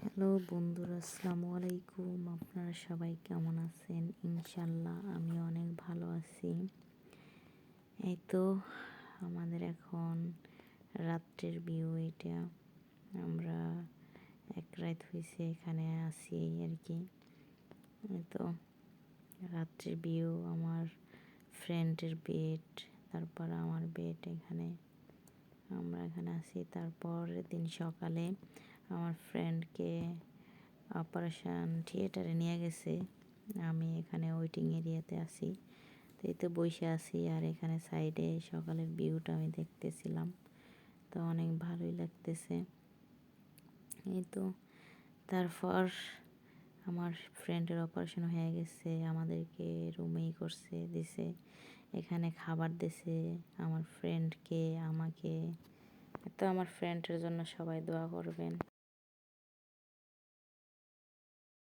Hello বন্ধুরা, আসসালামু আলাইকুম। আপনারা সবাই কেমন আছেন? ইনশাল্লাহ আমি অনেক ভালো আছি। এই তো আমাদের এখন রাত্রের ভিউ এটা। আমরা এক রাত হয়েছে এখানে আছি আর কি। এই তো রাত্রের ভিউ, আমার ফ্রেন্ডের বেড, তারপর আমার বেড, এখানে আমরা এখানে আছি। তারপরের দিন সকালে আমার ফ্রেন্ডকে অপারেশন থিয়েটারে নিয়ে গেছে, আমি এখানে ওয়েটিং এরিয়াতে আছি। তো এই তো বসে আছি আর এখানে সাইডে সকালের ভিউটা আমি দেখতেছিলাম, তো অনেক ভালোই লাগতেছে। এই তো তারপর আমার ফ্রেন্ডের অপারেশন হয়ে গেছে, আমাদেরকে রুমেই করছে দিছে, এখানে খাবার দিছে আমার ফ্রেন্ডকে, আমাকে। তো আমার ফ্রেন্ডের জন্য সবাই দোয়া করবেন।